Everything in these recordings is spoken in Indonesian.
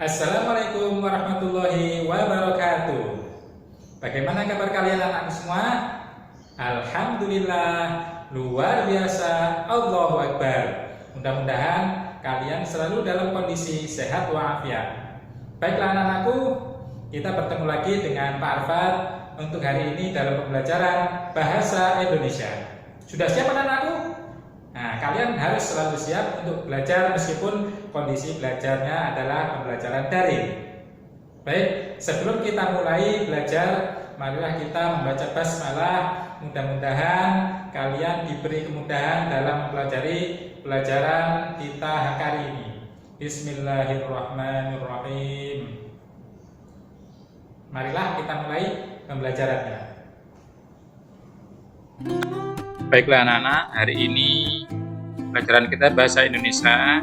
Assalamualaikum warahmatullahi wabarakatuh. Bagaimana kabar kalian anak semua? Alhamdulillah, luar biasa, Allahu Akbar. Mudah-mudahan kalian selalu dalam kondisi sehat walafiat. Baiklah anak-anakku, kita bertemu lagi dengan Pak Arfad untuk hari ini dalam pembelajaran Bahasa Indonesia. Sudah siap anak-anakku? Nah, kalian harus selalu siap untuk belajar meskipun kondisi belajarnya adalah pembelajaran daring. Baik, sebelum kita mulai belajar, marilah kita membaca basmalah. Mudah-mudahan kalian diberi kemudahan dalam mempelajari pelajaran kita hari ini. Bismillahirrahmanirrahim. Marilah kita mulai pembelajarannya. Baiklah anak-anak, hari ini pelajaran kita Bahasa Indonesia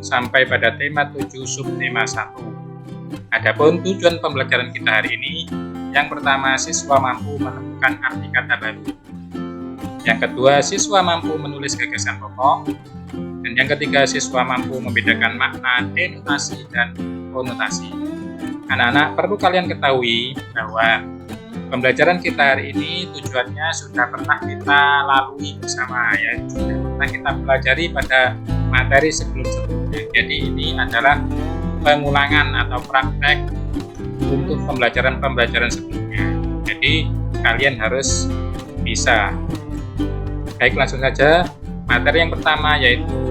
sampai pada tema 7 subtema 1. Adapun tujuan pembelajaran kita hari ini, yang pertama siswa mampu menemukan arti kata baru. Yang kedua, siswa mampu menulis gagasan pokok. Dan yang ketiga, siswa mampu membedakan makna denotasi dan konotasi. Anak-anak, perlu kalian ketahui bahwa pembelajaran kita hari ini tujuannya sudah pernah kita lalui bersama ya, sudah pernah kita pelajari pada materi sebelum-sebelumnya. Jadi ini adalah pengulangan atau praktek untuk pembelajaran sebelumnya. Jadi kalian harus bisa. Baik, langsung saja. Materi yang pertama yaitu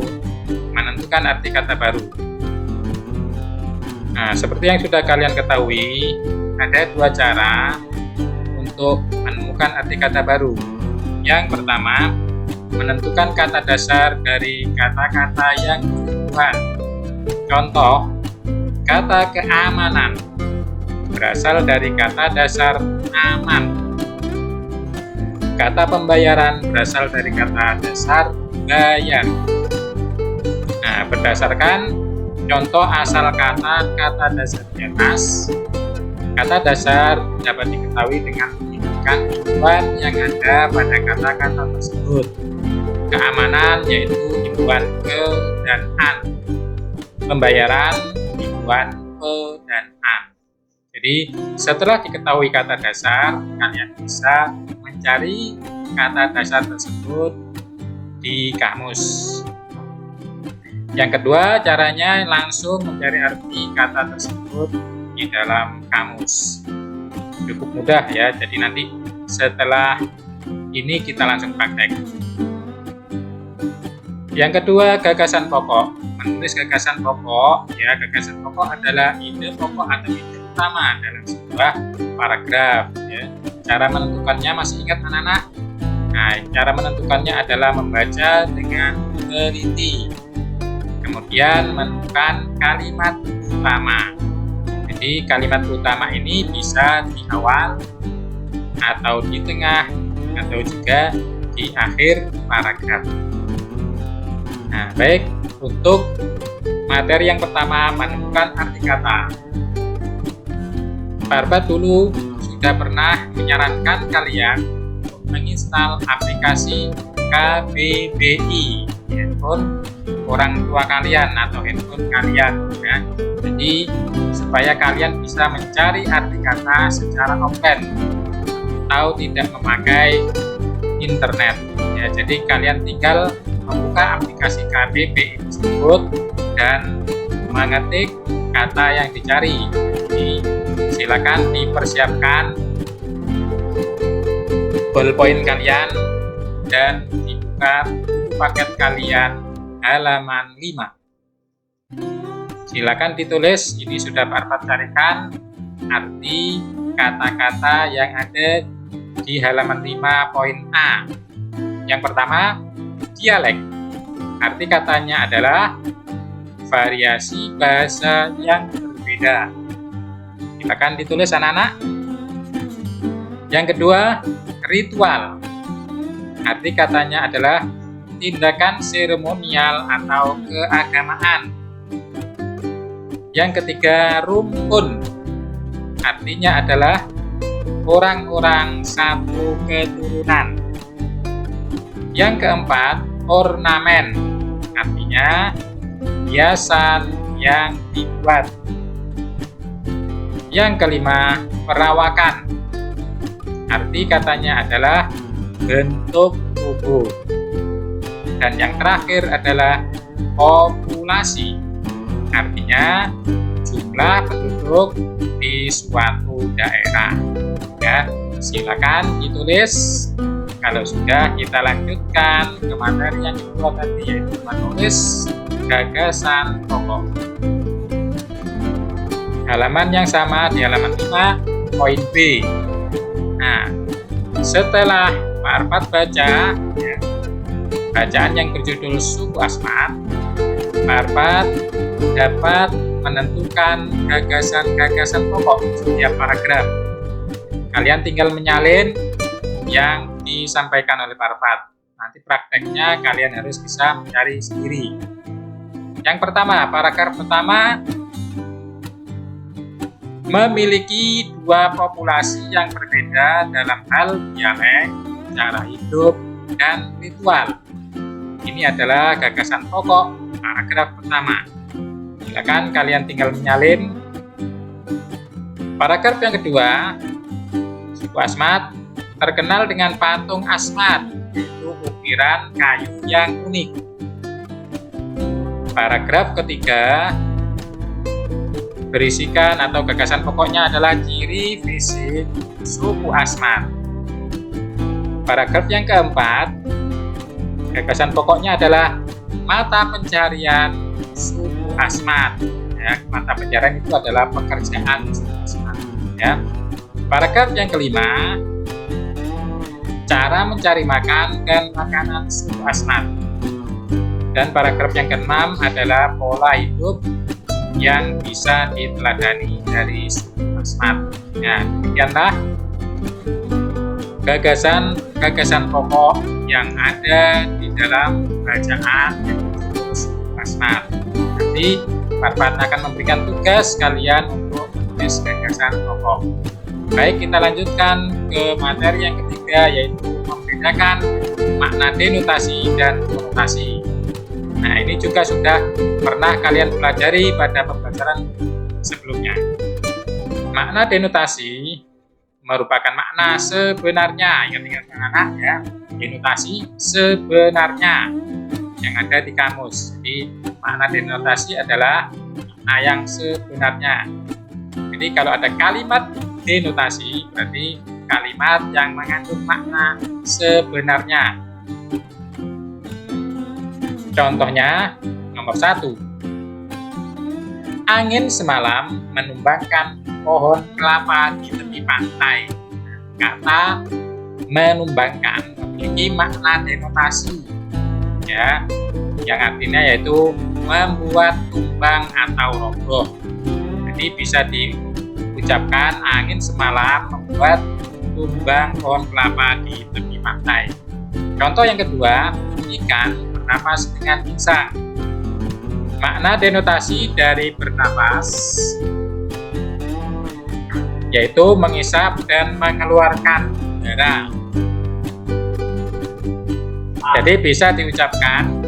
menentukan arti kata baru. Nah, seperti yang sudah kalian ketahui, ada dua cara untuk menemukan arti kata baru. Yang pertama, menentukan kata dasar dari kata-kata yang berhubungan. Contoh, kata keamanan berasal dari kata dasar aman. Kata pembayaran berasal dari kata dasar bayar. Nah, berdasarkan contoh asal kata dasar di atas, kata dasar dapat diketahui dengan menunjukkan imbuhan yang ada pada kata-kata tersebut. Keamanan yaitu imbuhan ke dan an. Pembayaran imbuhan pe dan an. Jadi setelah diketahui kata dasar, kalian bisa mencari kata dasar tersebut di kamus. Yang kedua, caranya langsung mencari arti kata tersebut di dalam kamus. Cukup mudah ya, jadi nanti setelah ini kita langsung praktek. Yang kedua, gagasan pokok. Menulis gagasan pokok ya, gagasan pokok adalah ide pokok atau ide utama dalam sebuah paragraf ya. Cara menentukannya masih ingat anak-anak? Nah, cara menentukannya adalah membaca dengan teliti, kemudian menentukan kalimat utama. Jadi kalimat utama ini bisa di awal atau di tengah atau juga di akhir paragraf. Nah, baik, untuk materi yang pertama, menemukan arti kata. Pak Arfad dulu sudah pernah menyarankan kalian untuk menginstal aplikasi KBBI di handphone orang tua kalian atau handphone kalian ya. Jadi supaya kalian bisa mencari arti kata secara offline atau tidak memakai internet ya. Jadi kalian tinggal membuka aplikasi KBBI tersebut dan mengetik kata yang dicari. Jadi silakan dipersiapkan ballpoint kalian dan dibuka buku paket kalian halaman 5. Silakan ditulis, ini sudah Pak Arfad carikan arti kata-kata yang ada di halaman 5 poin A. Yang pertama, dialek. Arti katanya adalah variasi bahasa yang berbeda. Silakan ditulis anak-anak. Yang kedua, ritual. Arti katanya adalah tindakan seremonial atau keagamaan. Yang ketiga, rumpun. Artinya adalah orang-orang satu keturunan. Yang keempat, ornamen. Artinya hiasan yang dibuat. Yang kelima, perawakan. Arti katanya adalah bentuk tubuh. Dan yang terakhir adalah populasi. Artinya jumlah penduduk di suatu daerah. Ya, silakan ditulis. Kalau sudah, kita lanjutkan ke materi yang kedua tadi, yaitu menulis gagasan pokok. Halaman yang sama di halaman 5, poin B. Nah, setelah Pak Arfad baca ya, bacaan yang berjudul suku asmat, Pak Arfad dapat menentukan gagasan-gagasan pokok setiap paragraf. Kalian tinggal menyalin yang disampaikan oleh Pak Arfad. Nanti prakteknya kalian harus bisa mencari sendiri. Yang pertama, paragraf pertama, memiliki dua populasi yang berbeda dalam hal dialek, cara hidup, dan ritual. Ini adalah gagasan pokok paragraf pertama. Silakan kalian tinggal menyalin. Paragraf yang kedua, suku Asmat terkenal dengan patung Asmat, yaitu ukiran kayu yang unik. Paragraf ketiga, berisikan atau gagasan pokoknya adalah ciri fisik suku Asmat. Paragraf yang keempat, gagasan pokoknya adalah mata pencarian suku Asmat. Ya, mata pencarian itu adalah pekerjaan suku Asmat. Ya. Paragraf yang kelima, cara mencari makan dan makanan suku Asmat. Dan paragraf yang keenam adalah pola hidup yang bisa diteladani dari suku Asmat. Ya, demikianlah gagasan pokok yang ada di dalam bacaan suku Asmat. Nanti Pak Arfad akan memberikan tugas kalian untuk menulis gagasan pokok. Baik, kita lanjutkan ke materi yang ketiga, yaitu membedakan makna denotasi dan konotasi. Nah, ini juga sudah pernah kalian pelajari pada pembelajaran sebelumnya. Makna denotasi merupakan makna sebenarnya. Ingat-ingat anak-anak ya, denotasi sebenarnya yang ada di kamus. Jadi makna denotasi adalah makna yang sebenarnya. Jadi kalau ada kalimat denotasi, berarti kalimat yang mengandung makna sebenarnya. Contohnya, nomor 1. Angin semalam menumbangkan pohon kelapa di tepi pantai. Kata menumbangkan memiliki makna denotasi, ya, yang artinya yaitu membuat tumbang atau roboh. Jadi bisa diucapkan angin semalam membuat tumbang pohon kelapa di tepi pantai. Contoh yang kedua, ikan bernapas dengan pingsan. Makna denotasi dari bernapas yaitu mengisap dan mengeluarkan udara. Jadi bisa diucapkan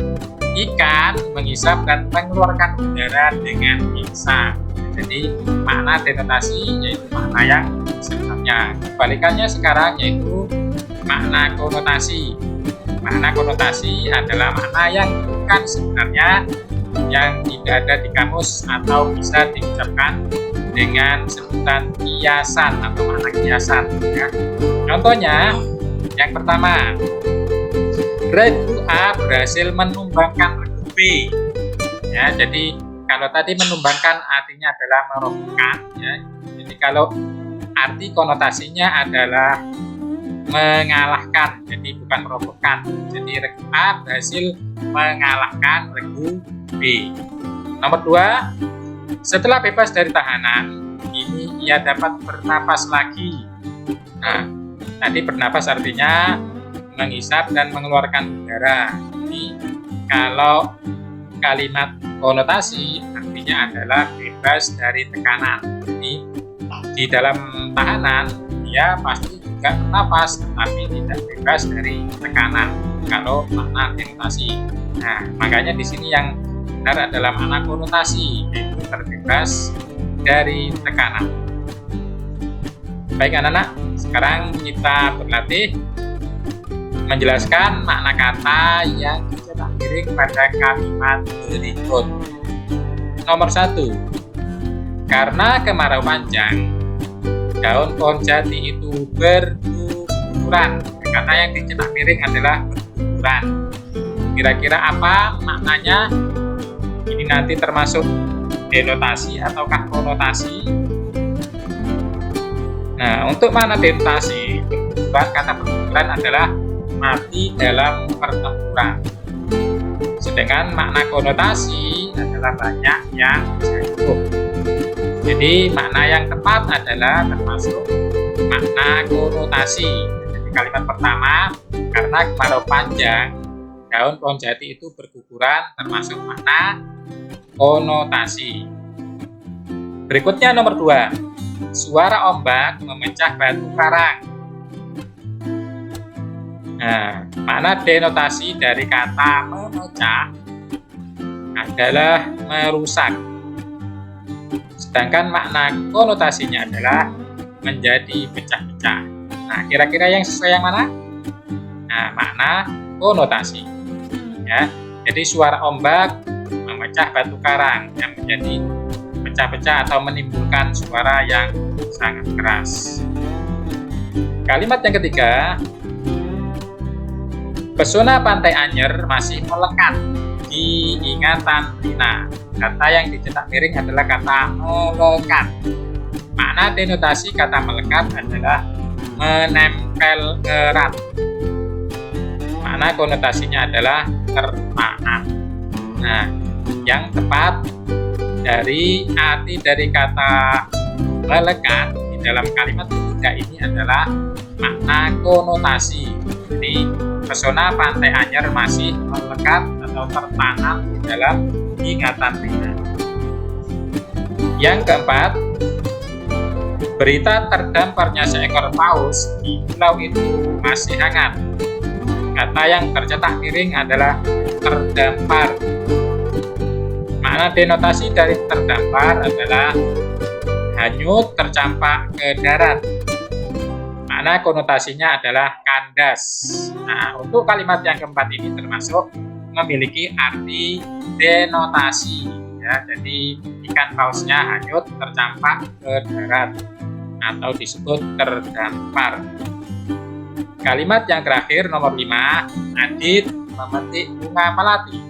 ikan mengisap dan mengeluarkan udara dengan pingsan. Jadi makna denotasi yaitu makna yang sebenarnya. Kebalikannya sekarang yaitu makna konotasi. Makna konotasi adalah makna yang bukan sebenarnya, yang tidak ada di kamus atau bisa diucapkan dengan sebutan kiasan atau makna kiasan. Ya. Contohnya, yang pertama, regu A berhasil menumbangkan regu B. Ya, jadi kalau tadi menumbangkan artinya adalah merobohkan. Ya. Jadi kalau arti konotasinya adalah mengalahkan, jadi bukan merobohkan. Jadi regu A berhasil mengalahkan regu B. Nomor 2, setelah bebas dari tahanan, kini ia dapat bernapas lagi. Nah, tadi bernapas artinya mengisap dan mengeluarkan udara. Jadi kalau kalimat konotasi artinya adalah bebas dari tekanan. Jadi di dalam tahanan dia pasti juga bernapas, tetapi tidak bebas dari tekanan kalau makna denotasi. Nah, makanya di sini yang benar adalah makna konotasi, yaitu terbebas dari tekanan. Baik anak-anak, sekarang kita berlatih menjelaskan makna kata yang dicetak miring pada kalimat berikut. Nomor 1. Karena kemarau panjang, daun pohon jati itu berguguran. Kata yang dicetak miring adalah berguguran. Kira-kira apa maknanya? Ini nanti termasuk denotasi ataukah konotasi? Nah, untuk makna denotasi, kata berguguran adalah mati dalam pertempuran. Sedangkan makna konotasi adalah banyak yang jatuh. Jadi makna yang tepat adalah termasuk makna konotasi. Jadi kalimat pertama, karena kemarau panjang, daun pohon jati itu berguguran, termasuk makna konotasi. Berikutnya nomor 2. Suara ombak memecah batu karang. Nah, makna denotasi dari kata memecah adalah merusak. Sedangkan makna konotasinya adalah menjadi pecah-pecah. Nah, kira-kira yang sesuai yang mana? Nah, makna konotasi. Ya, jadi suara ombak memecah batu karang yang menjadi pecah-pecah atau menimbulkan suara yang sangat keras. Kalimat yang ketiga, pesona Pantai Anyer masih melekat di ingatan Rina. Kata yang dicetak miring adalah kata melekat. Makna denotasi kata melekat adalah menempel erat. Makna konotasinya adalah tertanam. Nah, yang tepat dari arti dari kata melekat di dalam kalimat ketiga ini adalah makna konotasi. Jadi pesona Pantai Anyer masih melekat atau tertanam di dalam ingatan Rina. Yang keempat, berita terdamparnya seekor paus di pulau itu masih hangat. Kata yang tercetak miring adalah terdampar. Makna denotasi dari terdampar adalah hanyut tercampak ke darat. Makna konotasinya adalah kandas. Nah, untuk kalimat yang keempat ini termasuk memiliki arti denotasi. Ya, jadi ikan pausnya hanyut tercampak ke darat atau disebut terdampar. Kalimat yang terakhir nomor 5, Adit memetik bunga melati.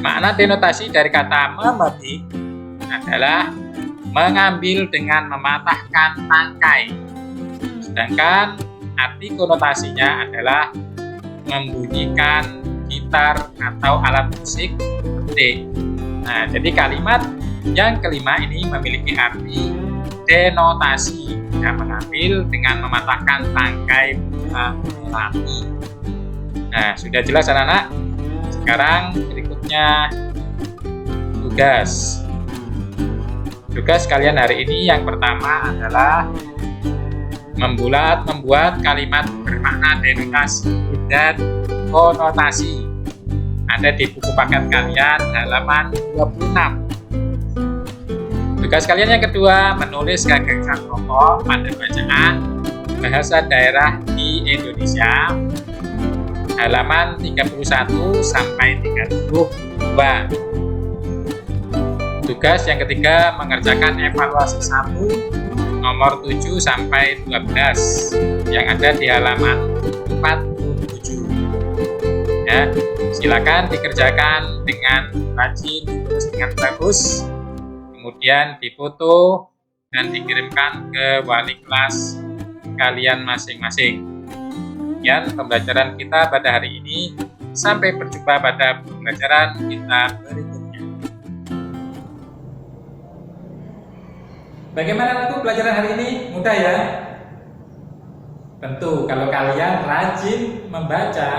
Makna denotasi dari kata memetik adalah mengambil dengan mematahkan tangkai. Sedangkan arti konotasinya adalah membunyikan gitar atau alat musik petik. Nah, jadi kalimat yang kelima ini memiliki arti denotasi, yang mengambil dengan mematahkan tangkai bunga melati. Nah, sudah jelas anak-anak? Sekarang berikutnya tugas. Tugas kalian hari ini yang pertama adalah membuat kalimat bermakna denotasi dan konotasi. Ada di buku paket kalian halaman 26. Tugas kalian yang kedua, menulis gagasan pokok pada bacaan bahasa daerah di Indonesia halaman 31 sampai 32. Tugas yang ketiga, mengerjakan evaluasi 1 nomor 7 sampai 12 yang ada di halaman 47. Ya, silakan dikerjakan dengan rajin, terus dengan bagus, kemudian difoto dan dikirimkan ke wali kelas kalian masing-masing. Sekian pembelajaran kita pada hari ini. Sampai berjumpa pada pembelajaran kita berikutnya. Bagaimana untuk pelajaran hari ini? Mudah ya? Tentu, kalau kalian rajin membaca,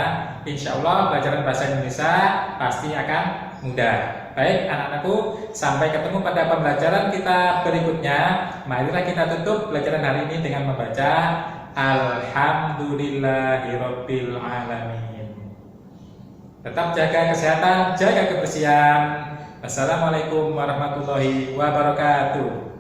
insya Allah pelajaran bahasa Indonesia pasti akan mudah. Baik anak-anakku, sampai ketemu pada pembelajaran kita berikutnya. Marilah kita tutup pelajaran hari ini dengan membaca Alhamdulillahirabbil alamin. Tetap jaga kesehatan, jaga kebersihan. Assalamualaikum warahmatullahi wabarakatuh.